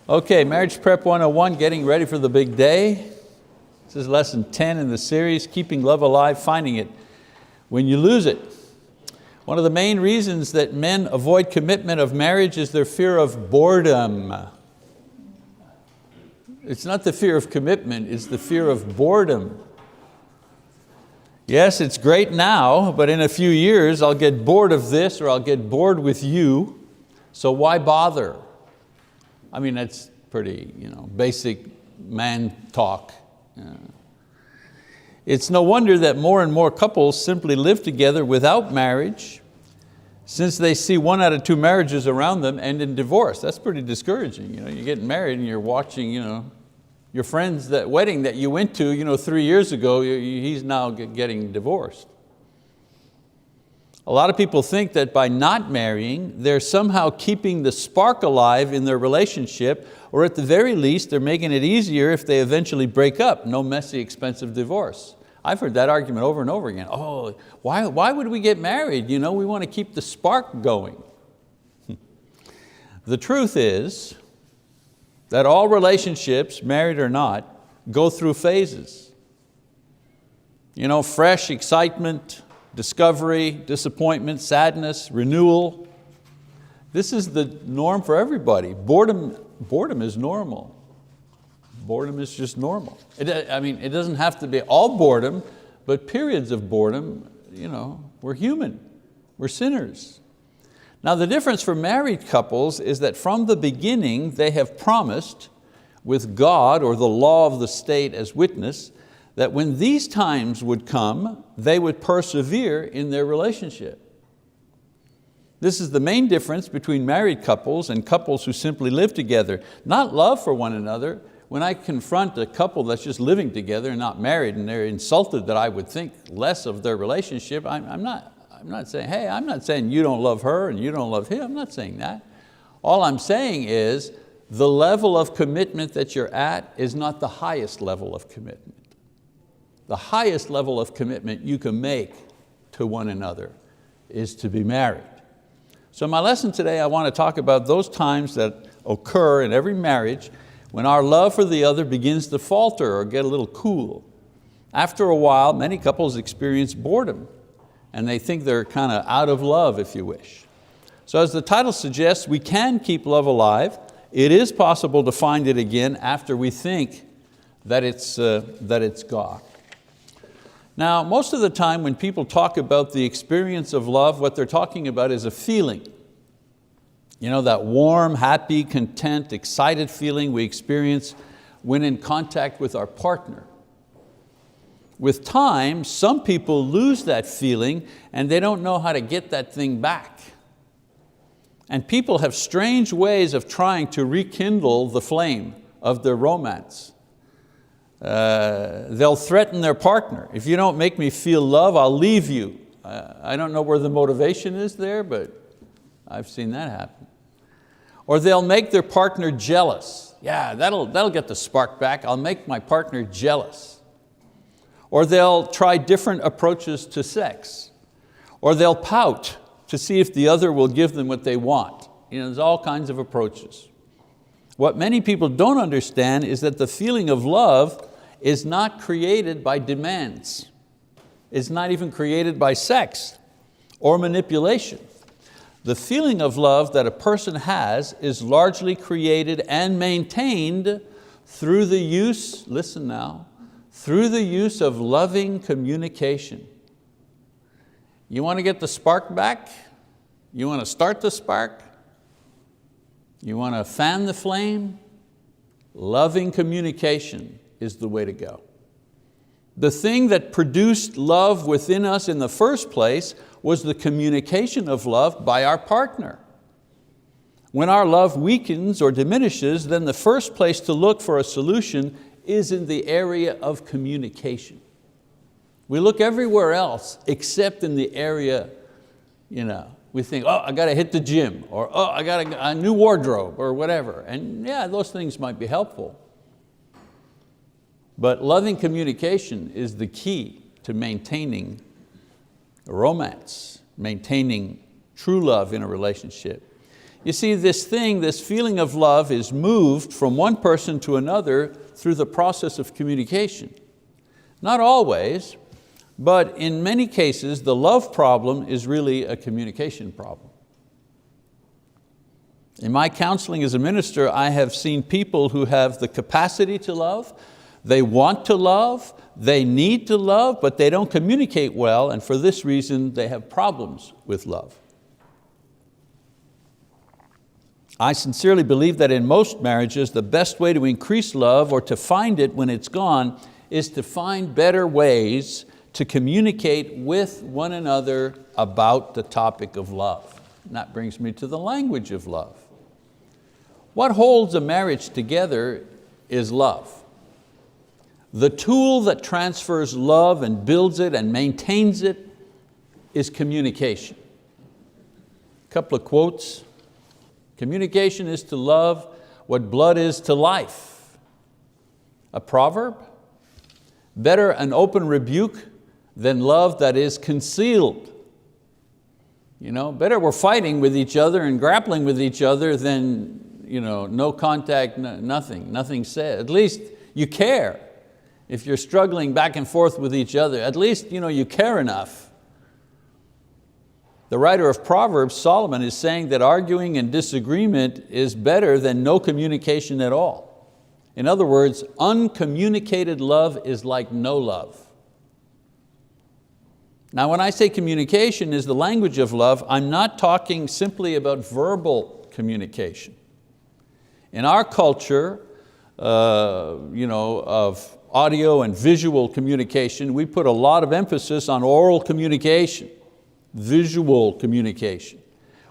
Okay, Marriage Prep 101, getting ready for the big day. This is lesson 10 in the series, Keeping Love Alive, Finding It When You Lose It. One of the main reasons that men avoid commitment of marriage is their fear of boredom. It's not the fear of commitment, it's the fear of boredom. Yes, it's great now, but in a few years I'll get bored of this or I'll get bored with you, so why bother? I mean, that's pretty basic man talk. It's no wonder that more and more couples simply live together without marriage, since they see 1 out of 2 marriages around them end in divorce. That's pretty discouraging. You're getting married and you're watching your friend's that wedding that you went to 3 years ago, he's now getting divorced. A lot of people think that by not marrying, they're somehow keeping the spark alive in their relationship, or at the very least, they're making it easier if they eventually break up. No messy, expensive divorce. I've heard that argument over and over again. Oh, why would we get married? We want to keep the spark going. The truth is that all relationships, married or not, go through phases. Fresh excitement, discovery, disappointment, sadness, renewal. This is the norm for everybody. Boredom is normal. Boredom is just normal. It doesn't have to be all boredom, but periods of boredom, we're human, we're sinners. Now the difference for married couples is that from the beginning they have promised, with God or the law of the state as witness, that when these times would come, they would persevere in their relationship. This is the main difference between married couples and couples who simply live together. Not love for one another. When I confront a couple that's just living together and not married and they're insulted that I would think less of their relationship, I'm not saying, hey, I'm not saying you don't love her and you don't love him. I'm not saying that. All I'm saying is the level of commitment that you're at is not the highest level of commitment. The highest level of commitment you can make to one another is to be married. So my lesson today, I want to talk about those times that occur in every marriage when our love for the other begins to falter or get a little cool. After a while, many couples experience boredom and they think they're kind of out of love, if you wish. So as the title suggests, we can keep love alive. It is possible to find it again after we think that it's gone. Now, most of the time when people talk about the experience of love, what they're talking about is a feeling. That warm, happy, content, excited feeling we experience when in contact with our partner. With time, some people lose that feeling and they don't know how to get that thing back. And people have strange ways of trying to rekindle the flame of their romance. They'll threaten their partner. If you don't make me feel love, I'll leave you. I don't know where the motivation is there, but I've seen that happen. Or they'll make their partner jealous. Yeah, that'll get the spark back. I'll make my partner jealous. Or they'll try different approaches to sex. Or they'll pout to see if the other will give them what they want. There's all kinds of approaches. What many people don't understand is that the feeling of love is not created by demands. It's not even created by sex or manipulation. The feeling of love that a person has is largely created and maintained through the use, listen now, through the use of loving communication. You want to get the spark back? You want to start the spark? You want to fan the flame? Loving communication is the way to go. The thing that produced love within us in the first place was the communication of love by our partner. When our love weakens or diminishes, then the first place to look for a solution is in the area of communication. We look everywhere else except in the area, we think, oh, I got to hit the gym, or oh, I got a new wardrobe, or whatever. And yeah, those things might be helpful. But loving communication is the key to maintaining romance, maintaining true love in a relationship. You see, this feeling of love is moved from one person to another through the process of communication. Not always, but in many cases, the love problem is really a communication problem. In my counseling as a minister, I have seen people who have the capacity to love, they want to love, they need to love, but they don't communicate well, and for this reason, they have problems with love. I sincerely believe that in most marriages, the best way to increase love or to find it when it's gone is to find better ways to communicate with one another about the topic of love. And that brings me to the language of love. What holds a marriage together is love. The tool that transfers love and builds it and maintains it is communication. A couple of quotes. Communication is to love what blood is to life. A proverb, better an open rebuke than love that is concealed. Better we're fighting with each other and grappling with each other than no contact, nothing said. At least you care. If you're struggling back and forth with each other, at least you care enough. The writer of Proverbs, Solomon, is saying that arguing and disagreement is better than no communication at all. In other words, uncommunicated love is like no love. Now when I say communication is the language of love, I'm not talking simply about verbal communication. In our culture of audio and visual communication, we put a lot of emphasis on oral communication, visual communication.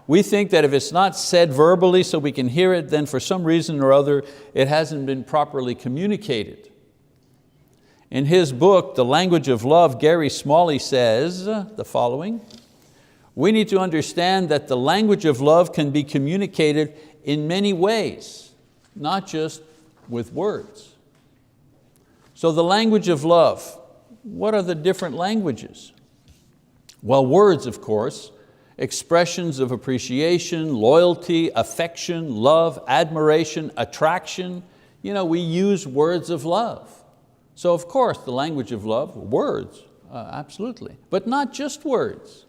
We think that if it's not said verbally so we can hear it, then for some reason or other, it hasn't been properly communicated. In his book, The Language of Love, Gary Smalley says the following: we need to understand that the language of love can be communicated in many ways, not just with words. So the language of love, what are the different languages? Well, words, of course, expressions of appreciation, loyalty, affection, love, admiration, attraction. We use words of love. So of course, the language of love, words, absolutely. But not just words.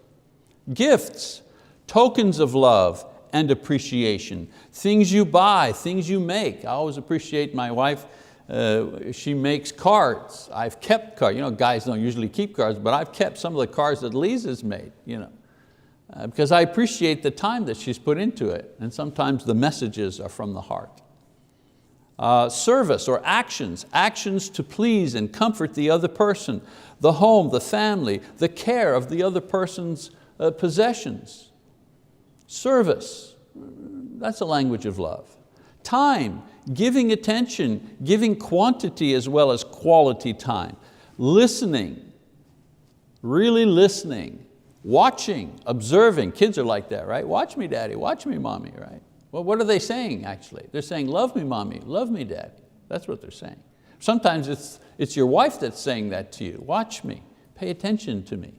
Gifts, tokens of love and appreciation. Things you buy, things you make. I always appreciate my wife. She makes cards. I've kept cards. Guys don't usually keep cards, but I've kept some of the cards that Lisa's made, because I appreciate the time that she's put into it, and sometimes the messages are from the heart. Service or actions to please and comfort the other person, the home, the family, the care of the other person's possessions. Service, that's a language of love. Time, giving attention, giving quantity as well as quality time. Listening, really listening. Watching, observing. Kids are like that, right? Watch me, daddy, watch me, mommy, right? Well, what are they saying actually? They're saying, love me, mommy, love me, daddy. That's what they're saying. Sometimes it's your wife that's saying that to you. Watch me, pay attention to me,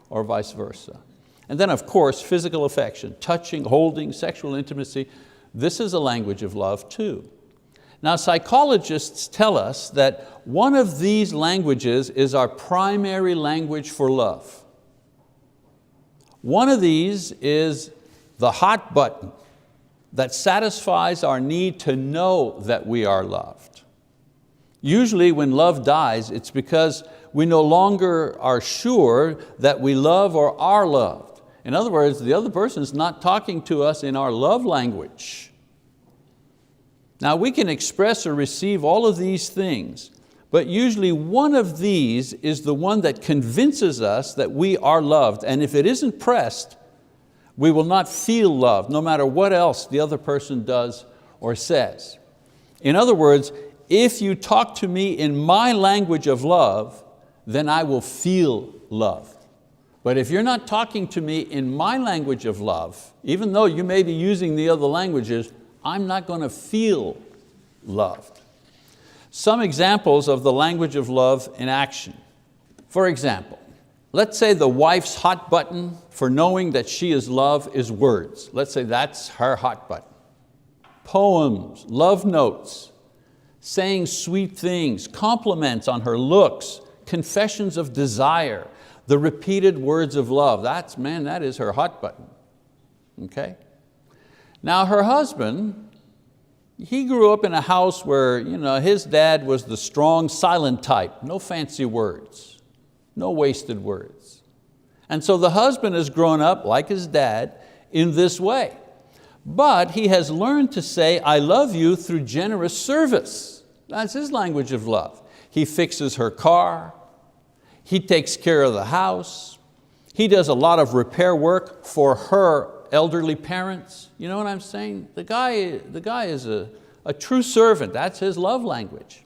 or vice versa. And then of course, physical affection, touching, holding, sexual intimacy. This is a language of love too. Now psychologists tell us that one of these languages is our primary language for love. One of these is the hot button that satisfies our need to know that we are loved. Usually when love dies, it's because we no longer are sure that we love or are loved. In other words, the other person is not talking to us in our love language. Now we can express or receive all of these things, but usually one of these is the one that convinces us that we are loved, and if it isn't pressed, we will not feel loved, no matter what else the other person does or says. In other words, if you talk to me in my language of love, then I will feel loved. But if you're not talking to me in my language of love, even though you may be using the other languages, I'm not going to feel loved. Some examples of the language of love in action. For example, let's say the wife's hot button for knowing that she is loved is words. Let's say that's her hot button. Poems, love notes, saying sweet things, compliments on her looks, confessions of desire, the repeated words of love. That is her hot button. Okay? Now her husband, he grew up in a house where his dad was the strong, silent type, no fancy words, no wasted words. And so the husband has grown up, like his dad, in this way. But he has learned to say, I love you through generous service. That's his language of love. He fixes her car. He takes care of the house. He does a lot of repair work for her elderly parents. You know what I'm saying? The guy is a true servant. That's his love language.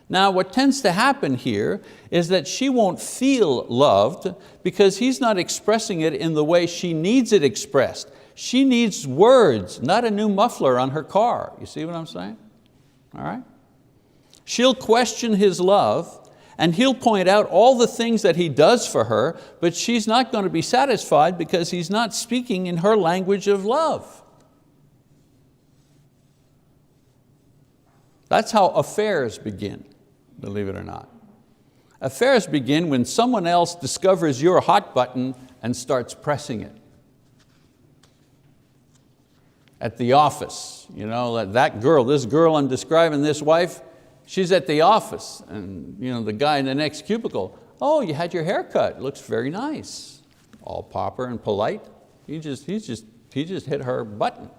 Now what tends to happen here is that she won't feel loved because he's not expressing it in the way she needs it expressed. She needs words, not a new muffler on her car. You see what I'm saying? All right? She'll question his love and he'll point out all the things that he does for her, but she's not going to be satisfied because he's not speaking in her language of love. That's how affairs begin, believe it or not. Affairs begin when someone else discovers your hot button and starts pressing it. At the office, that girl, this girl I'm describing, this wife, she's at the office and the guy in the next cubicle, oh, you had your hair cut, looks very nice. All proper and polite. He just hit her button.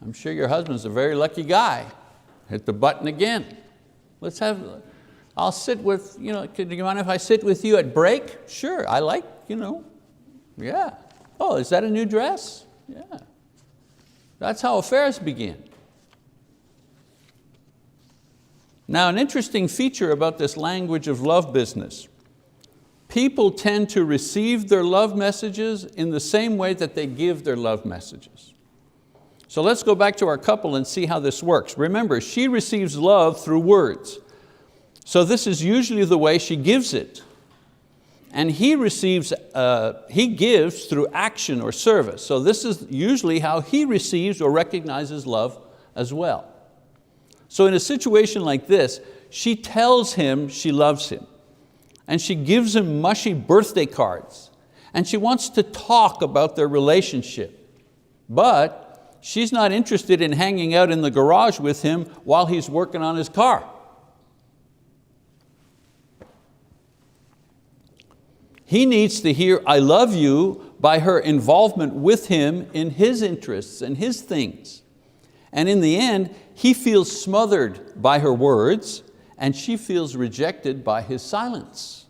I'm sure your husband's a very lucky guy. Hit the button again. I'll sit with, do you mind if I sit with you at break? Sure, I like, yeah. Oh, is that a new dress? Yeah. That's how affairs begin. Now, an interesting feature about this language of love business, people tend to receive their love messages in the same way that they give their love messages. So let's go back to our couple and see how this works. Remember, she receives love through words. So this is usually the way she gives it. And he gives through action or service. So this is usually how he receives or recognizes love as well. So in a situation like this, she tells him she loves him. And she gives him mushy birthday cards. And she wants to talk about their relationship. But she's not interested in hanging out in the garage with him while he's working on his car. He needs to hear, I love you, by her involvement with him in his interests and his things. And in the end, he feels smothered by her words and she feels rejected by his silence.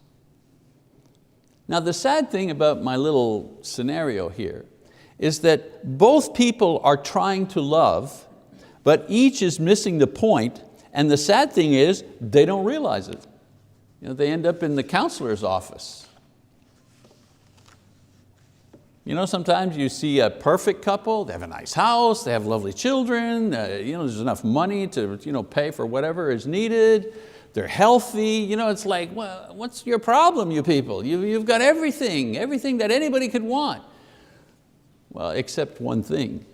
Now the sad thing about my little scenario here is that both people are trying to love, but each is missing the point, and the sad thing is they don't realize it. They end up in the counselor's office. Sometimes you see a perfect couple, they have a nice house, they have lovely children, there's enough money to pay for whatever is needed, they're healthy. It's like, well, what's your problem, you people? You've got everything that anybody could want. Well, except one thing.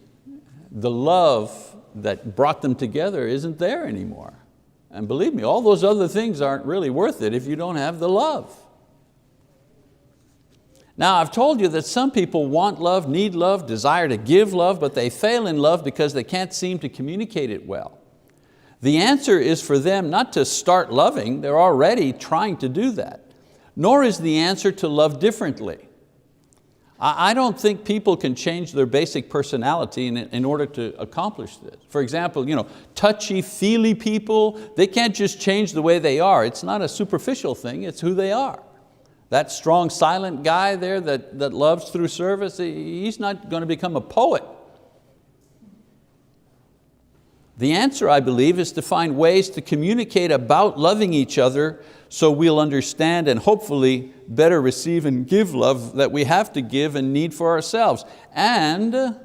The love that brought them together isn't there anymore. And believe me, all those other things aren't really worth it if you don't have the love. Now, I've told you that some people want love, need love, desire to give love, but they fail in love because they can't seem to communicate it well. The answer is for them not to start loving, they're already trying to do that. Nor is the answer to love differently. I don't think people can change their basic personality in order to accomplish this. For example, touchy, feely people, they can't just change the way they are. It's not a superficial thing, it's who they are. That strong, silent guy there that loves through service, he's not going to become a poet. The answer, I believe, is to find ways to communicate about loving each other so we'll understand and hopefully better receive and give love that we have to give and need for ourselves. And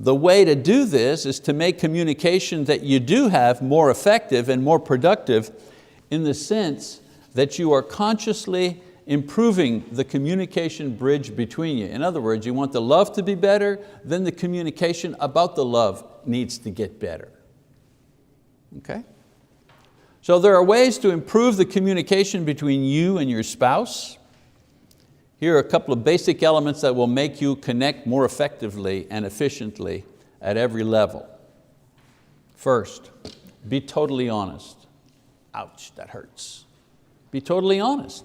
the way to do this is to make communication that you do have more effective and more productive in the sense that you are consciously improving the communication bridge between you. In other words, you want the love to be better, then the communication about the love needs to get better. Okay? So there are ways to improve the communication between you and your spouse. Here are a couple of basic elements that will make you connect more effectively and efficiently at every level. First, be totally honest. Ouch, that hurts. Be totally honest.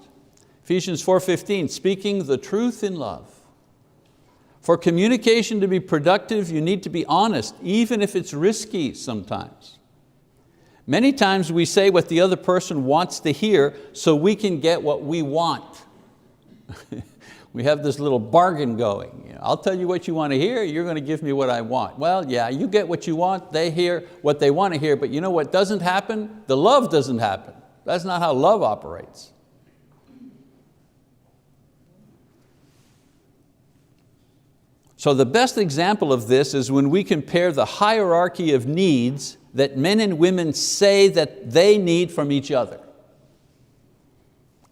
Ephesians 4:15, speaking the truth in love. For communication to be productive, you need to be honest, even if it's risky sometimes. Many times we say what the other person wants to hear so we can get what we want. We have this little bargain going. I'll tell you what you want to hear, you're going to give me what I want. Well, yeah, you get what you want, they hear what they want to hear, but you know what doesn't happen? The love doesn't happen. That's not how love operates. So the best example of this is when we compare the hierarchy of needs that men and women say that they need from each other.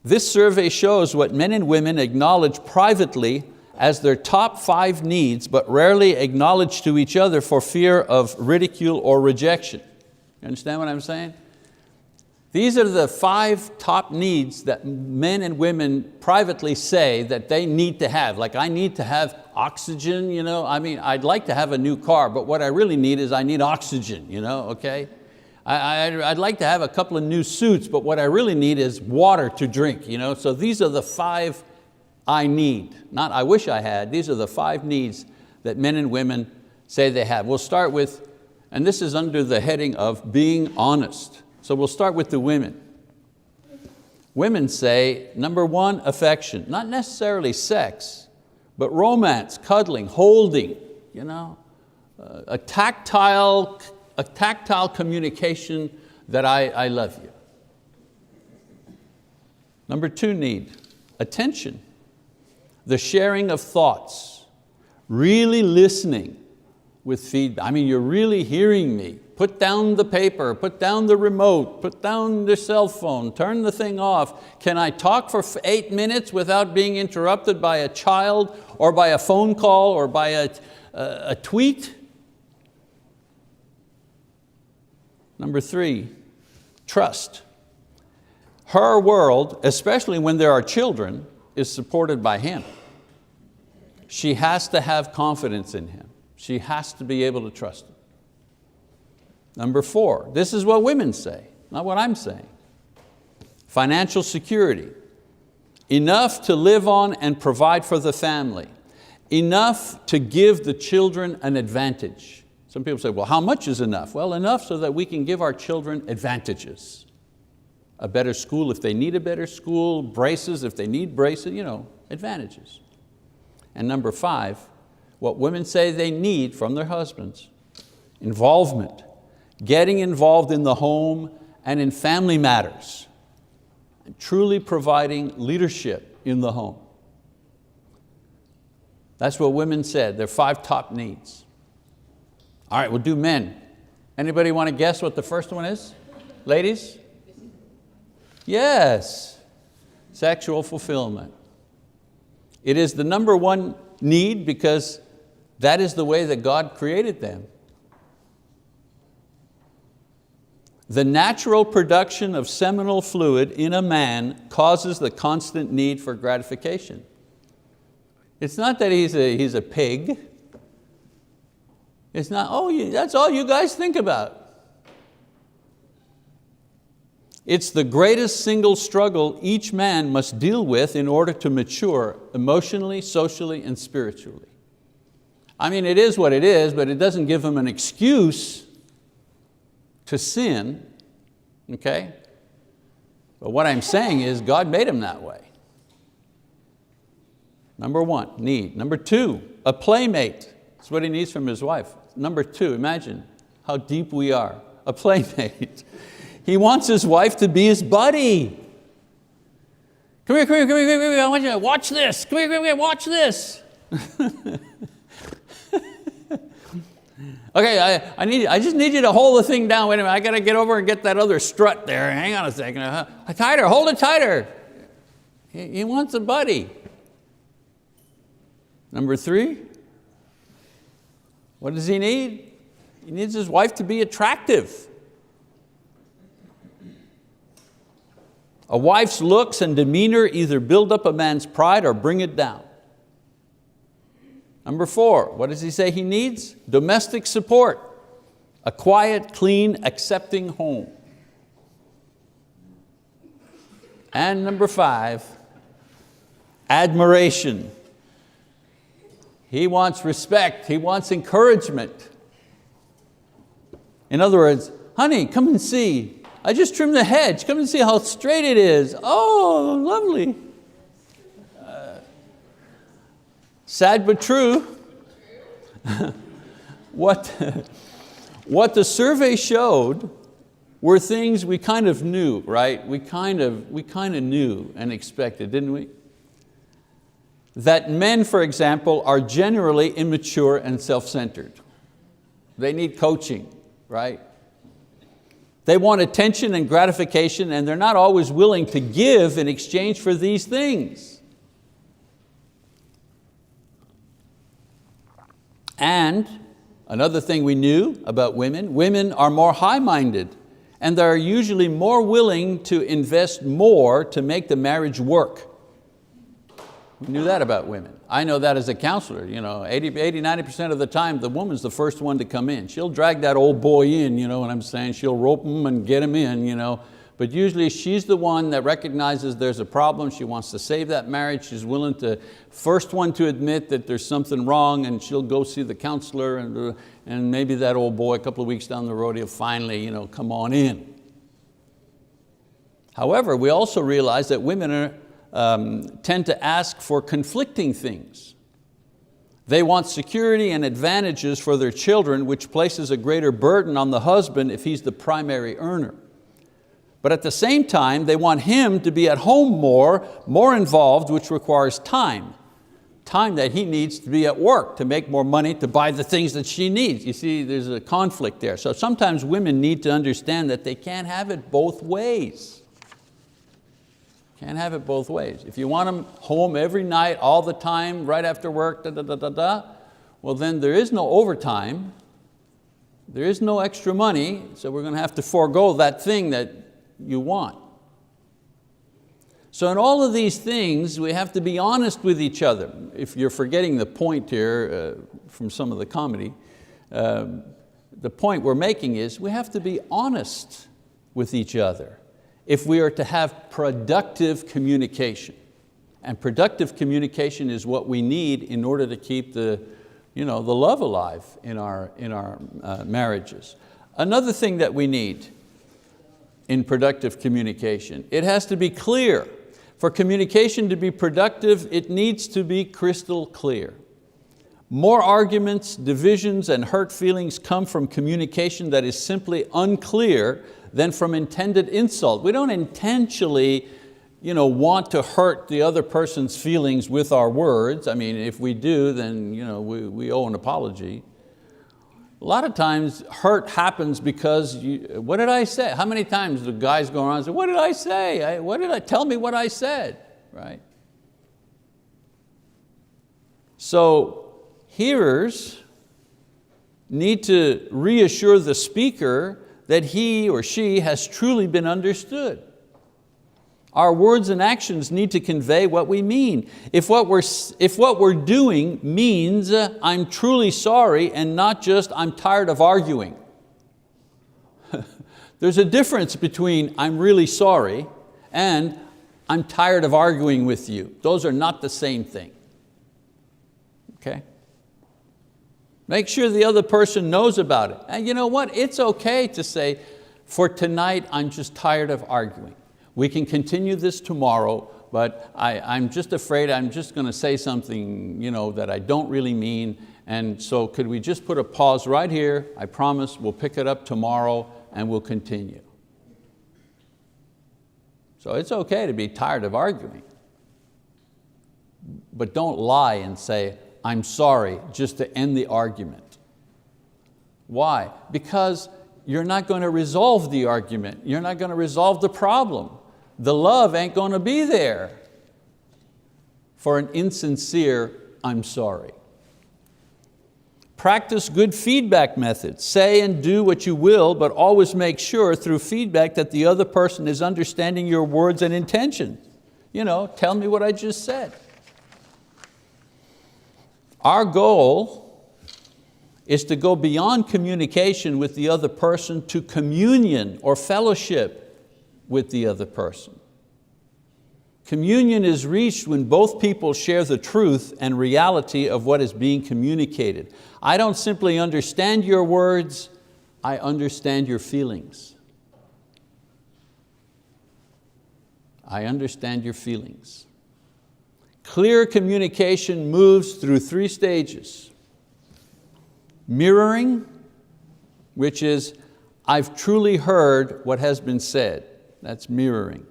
This survey shows what men and women acknowledge privately as their top 5 needs, but rarely acknowledge to each other for fear of ridicule or rejection. You understand what I'm saying? These are the 5 top needs that men and women privately say that they need to have. Like, I need to have oxygen, I'd like to have a new car, but what I really need is I need oxygen, okay? I'd like to have a couple of new suits, but what I really need is water to drink. So these are the 5 I need. Not I wish I had, these are the 5 needs that men and women say they have. We'll start with, and this is under the heading of being honest. So we'll start with the women. Women say, number 1, affection. Not necessarily sex, but romance, cuddling, holding, a tactile communication that I love you. Number 2 need, attention. The sharing of thoughts, really listening with feedback. You're really hearing me. Put down the paper, put down the remote, put down the cell phone, turn the thing off. Can I talk for 8 minutes without being interrupted by a child or by a phone call or by a tweet? Number 3, trust. Her world, especially when there are children, is supported by him. She has to have confidence in him. She has to be able to trust him. Number 4, this is what women say, not what I'm saying. Financial security. Enough to live on and provide for the family. Enough to give the children an advantage. Some people say, well, how much is enough? Well, enough so that we can give our children advantages. A better school if they need a better school, braces if they need braces, advantages. And number 5, what women say they need from their husbands, involvement. Getting involved in the home and in family matters. And truly providing leadership in the home. That's what women said, their 5 top needs. All right, we'll do men. Anybody want to guess what the first one is? Ladies? Yes, sexual fulfillment. It is the number 1 need because that is the way that God created them. The natural production of seminal fluid in a man causes the constant need for gratification. It's not that he's a pig. It's not, that's all you guys think about. It's the greatest single struggle each man must deal with in order to mature emotionally, socially, and spiritually. It is what it is, but it doesn't give him an excuse to sin, okay? But what I'm saying is God made him that way. Number 1, need. Number 2, a playmate. That's what he needs from his wife. Number 2, imagine how deep we are. A playmate. He wants his wife to be his buddy. Come here, I want you to watch this. Come here, watch this. Okay, I just need you to hold the thing down. Wait a minute, I got to get over and get that other strut there. Hang on a second. Tighter, hold it tighter. He wants a buddy. Number 3, what does he need? He needs his wife to be attractive. A wife's looks and demeanor either build up a man's pride or bring it down. Number 4, what does he say he needs? Domestic support. A quiet, clean, accepting home. And number 5, admiration. He wants respect, he wants encouragement. In other words, honey, come and see. I just trimmed the hedge, come and see how straight it is. Oh, lovely. Sad but true. What the survey showed were things we kind of knew, right? We kind of knew and expected, didn't we? That men, for example, are generally immature and self-centered. They need coaching, right? They want attention and gratification, and they're not always willing to give in exchange for these things. And another thing we knew about women are more high-minded, and they're usually more willing to invest more to make the marriage work. We knew that about women. I know that as a counselor. 80–90% of the time, the woman's the first one to come in. She'll drag that old boy in, you know what I'm saying? She'll rope him and get him in, But usually she's the one that recognizes there's a problem. She wants to save that marriage. She's willing to, first one to admit that there's something wrong, and she'll go see the counselor, and maybe that old boy a couple of weeks down the road, he'll finally come on in. However, we also realize that women tend to ask for conflicting things. They want security and advantages for their children, which places a greater burden on the husband if he's the primary earner. But at the same time, they want him to be at home more involved, which requires time that he needs to be at work to make more money to buy the things that she needs. You see, there's a conflict there. So sometimes women need to understand that they can't have it both ways. Can't have it both ways. If you want them home every night, all the time, right after work, well then there is no overtime, there is no extra money, so we're going to have to forego that thing that you want. So in all of these things, we have to be honest with each other. If you're forgetting the point here from some of the comedy, the point we're making is we have to be honest with each other if we are to have productive communication. And productive communication is what we need in order to keep the love alive in our marriages. Another thing that we need in productive communication, it has to be clear. For communication to be productive, it needs to be crystal clear. More arguments, divisions, and hurt feelings come from communication that is simply unclear than from intended insult. We don't intentionally want to hurt the other person's feelings with our words. I mean, if we do, then we owe an apology. A lot of times hurt happens because, what did I say? How many times do guys go around and say, what did I say? Tell me what I said, right? So hearers need to reassure the speaker that he or she has truly been understood. Our words and actions need to convey what we mean. If what we're doing means I'm truly sorry and not just I'm tired of arguing. There's a difference between I'm really sorry and I'm tired of arguing with you. Those are not the same thing. Okay? Make sure the other person knows about it. And you know what? It's okay to say, for tonight, I'm just tired of arguing. We can continue this tomorrow, but I'm just afraid I'm just going to say something that I don't really mean. And so could we just put a pause right here? I promise we'll pick it up tomorrow and we'll continue. So it's okay to be tired of arguing. But don't lie and say, I'm sorry, just to end the argument. Why? Because you're not going to resolve the argument. You're not going to resolve the problem. The love ain't going to be there for an insincere, I'm sorry. Practice good feedback methods. Say and do what you will, but always make sure through feedback that the other person is understanding your words and intention. Tell me what I just said. Our goal is to go beyond communication with the other person to communion or fellowship with the other person. Communion is reached when both people share the truth and reality of what is being communicated. I don't simply understand your words, I understand your feelings. I understand your feelings. Clear communication moves through 3 stages. Mirroring, which is, I've truly heard what has been said. That's mirroring.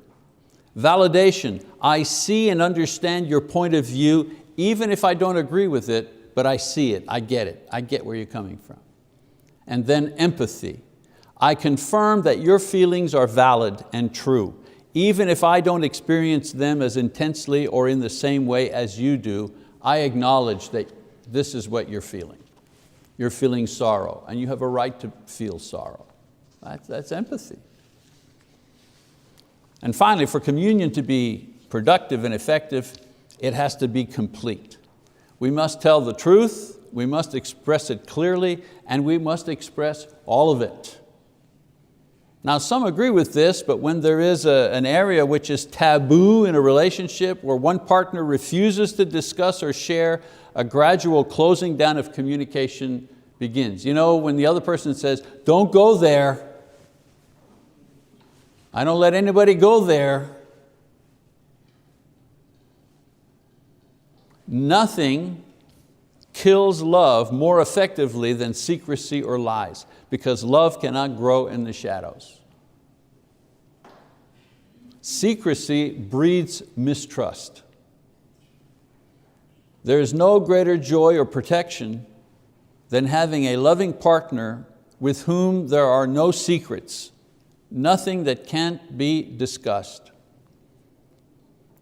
Validation, I see and understand your point of view, even if I don't agree with it, but I see it, I get where you're coming from. And then empathy, I confirm that your feelings are valid and true, even if I don't experience them as intensely or in the same way as you do. I acknowledge that this is what you're feeling. You're feeling sorrow, and you have a right to feel sorrow. That's empathy. And finally, for communion to be productive and effective, it has to be complete. We must tell the truth, we must express it clearly, and we must express all of it. Now, some agree with this, but when there is an area which is taboo in a relationship, where one partner refuses to discuss or share, a gradual closing down of communication begins. When the other person says, don't go there, I don't let anybody go there. Nothing kills love more effectively than secrecy or lies, because love cannot grow in the shadows. Secrecy breeds mistrust. There is no greater joy or protection than having a loving partner with whom there are no secrets, nothing that can't be discussed.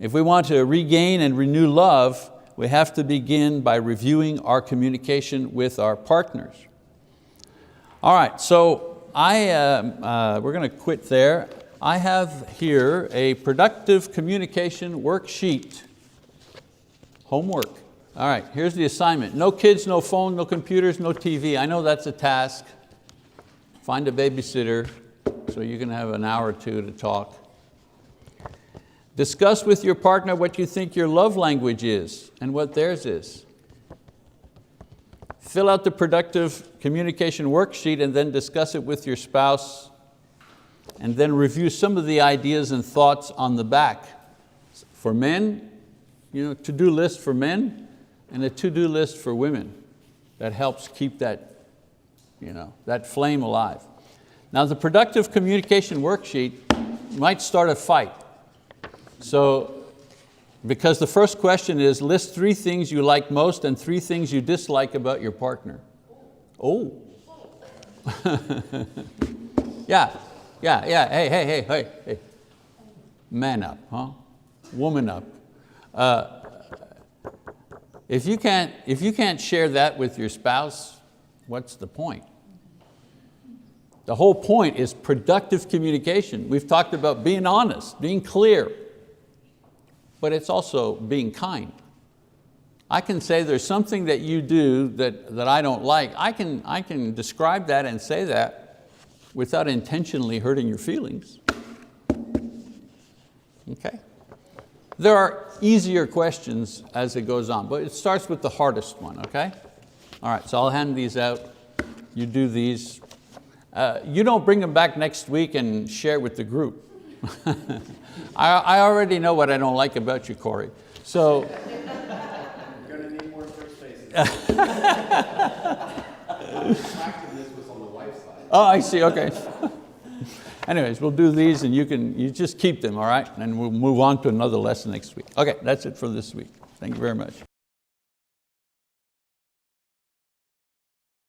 If we want to regain and renew love, we have to begin by reviewing our communication with our partners. All right, so we're going to quit there. I have here a productive communication worksheet. Homework. All right, here's the assignment. No kids, no phone, no computers, no TV. I know that's a task. Find a babysitter so you can have an hour or two to talk. Discuss with your partner what you think your love language is and what theirs is. Fill out the productive communication worksheet and then discuss it with your spouse, and then review some of the ideas and thoughts on the back. For men, to-do list for men and a to-do list for women. That helps keep that flame alive. Now, the productive communication worksheet might start a fight. So, because the first question is, list 3 things you like most and 3 things you dislike about your partner. Oh. Yeah, hey. Man up, huh? Woman up. If you can't share that with your spouse, what's the point? The whole point is productive communication. We've talked about being honest, being clear, but it's also being kind. I can say there's something that you do that I don't like. I can describe that and say that without intentionally hurting your feelings. Okay? There are easier questions as it goes on, but it starts with the hardest one, okay? All right, so I'll hand these out. You do these. You don't bring them back next week and share with the group. I already know what I don't like about you, Corey. So. You're going to need more first spaces. Was on the wife's side. Oh, I see, okay. Anyways, we'll do these and you just keep them, all right? And we'll move on to another lesson next week. Okay, that's it for this week. Thank you very much.